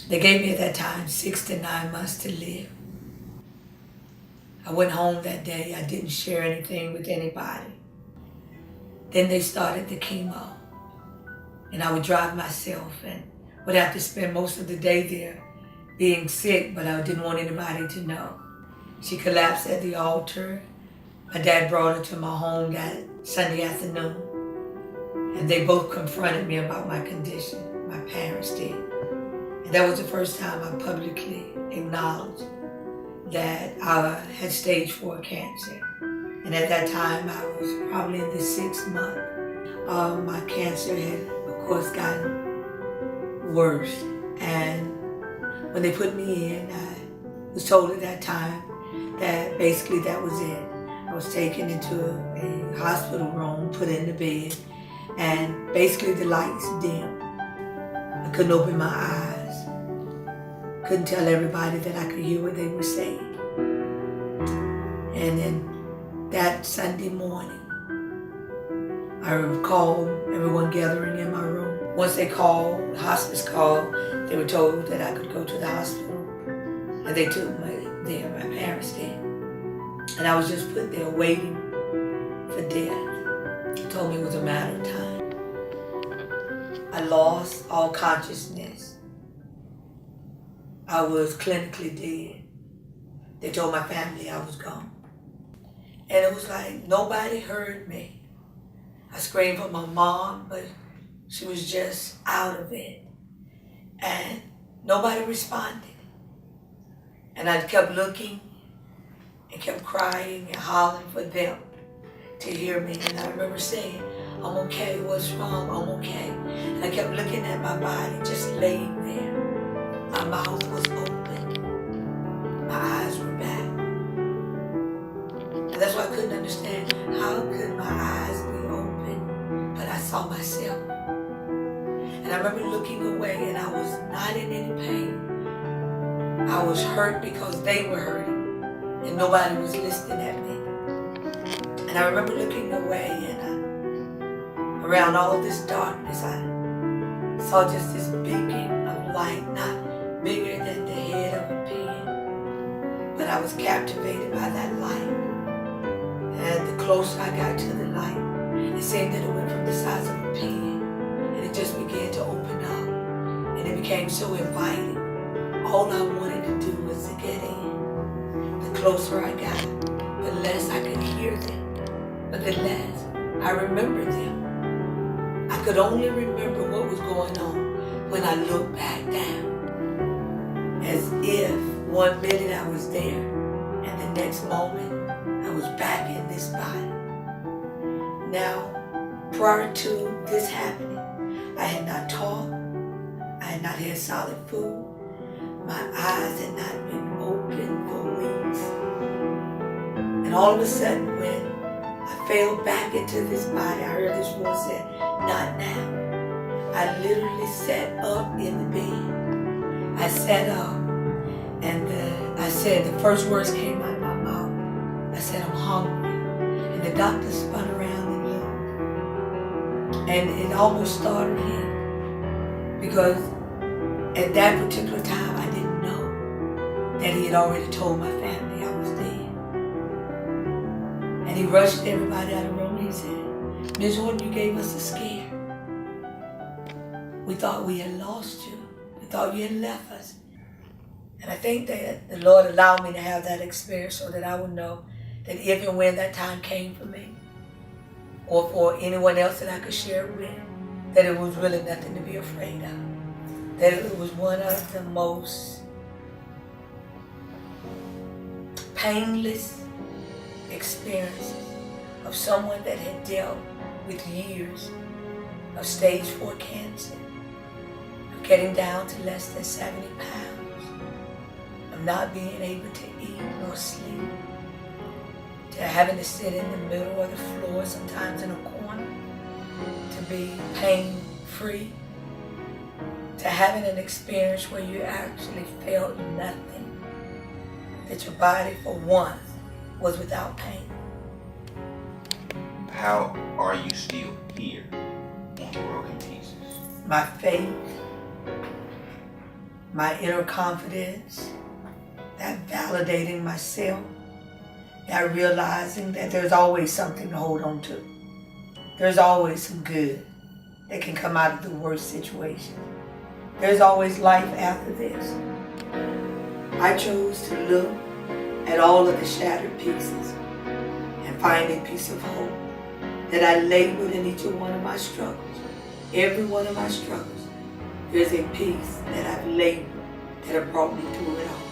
They gave me at that time 6 to 9 months to live. I went home that day. I didn't share anything with anybody. Then they started the chemo. And I would drive myself and would have to spend most of the day there being sick, but I didn't want anybody to know. She collapsed at the altar. My dad brought her to my home that Sunday afternoon. And they both confronted me about my condition. My parents did. And that was the first time I publicly acknowledged that I had stage 4 cancer. And at that time, I was probably in the 6th month. My cancer had, of course, gotten worse. And when they put me in, I was told at that time that basically that was it. I was taken into a hospital room, put in the bed, and basically the lights dimmed. I couldn't open my eyes. Couldn't tell everybody that I could hear what they were saying. And then that Sunday morning, I recall everyone gathering in my room. Once they called, the hospice called, they were told that I could go to the hospital. And they took me there, my parents did. And I was just put there waiting for death. They told me it was a matter of time. I lost all consciousness. I was clinically dead. They told my family I was gone. And it was like nobody heard me. I screamed for my mom, but she was just out of it. And nobody responded. And I kept looking and kept crying and hollering for them to hear me. And I remember saying, I'm okay, what's wrong? I'm okay. And I kept looking at my body, just laying there. My mouth was open. My eyes were back. And that's why I couldn't understand, how could my eyes be open? But I saw myself. And I remember looking away and I was not in any pain. I was hurt because they were hurting and nobody was listening at me. And I remember looking away and around all this darkness, I saw just this beacon of light, not bigger than the head of a pin. But I was captivated by that light. And the closer I got to the light, it seemed that it went from the size of a pin and it just began to open up. And it became so inviting. All I wanted to do was to get in. The closer I got, the less I could hear them. But the less I remembered them. I could only remember what was going on when I looked back down. As if 1 minute I was there and the next moment I was back in this body. Now, prior to this happening, I had not talked. I had not had solid food. My eyes had not been open for weeks. And all of a sudden, when I fell back into this body, I heard this voice say, not now. I literally sat up in the bed. I sat up and I said, the first words came out of my mouth. I said, I'm hungry. And the doctor spun around and looked. And it almost startled him because at that particular time, I didn't know that he had already told my family I was dead. And he rushed everybody out of the room and he said, Ms. Horton, you gave us a scare. We thought we had lost you. We thought you had left us. And I think that the Lord allowed me to have that experience so that I would know that if and when that time came for me, or for anyone else that I could share it with, that it was really nothing to be afraid of. That it was one of the most painless experiences of someone that had dealt with years of stage 4 cancer, of getting down to less than 70 pounds, of not being able to eat nor sleep, to having to sit in the middle of the floor, sometimes in a corner, to be pain-free, to having an experience where you actually felt nothing, that your body for once was without pain. How are you still here on Broken Pieces? My faith my inner confidence, that validating myself, that realizing that there's always something to hold on to. There's always some good that can come out of the worst situation. There's always life after this. I chose to look at all of the shattered pieces and find a piece of hope that I labeled in each one of my struggles. Every one of my struggles, there's a piece that I've labeled that have brought me through it all.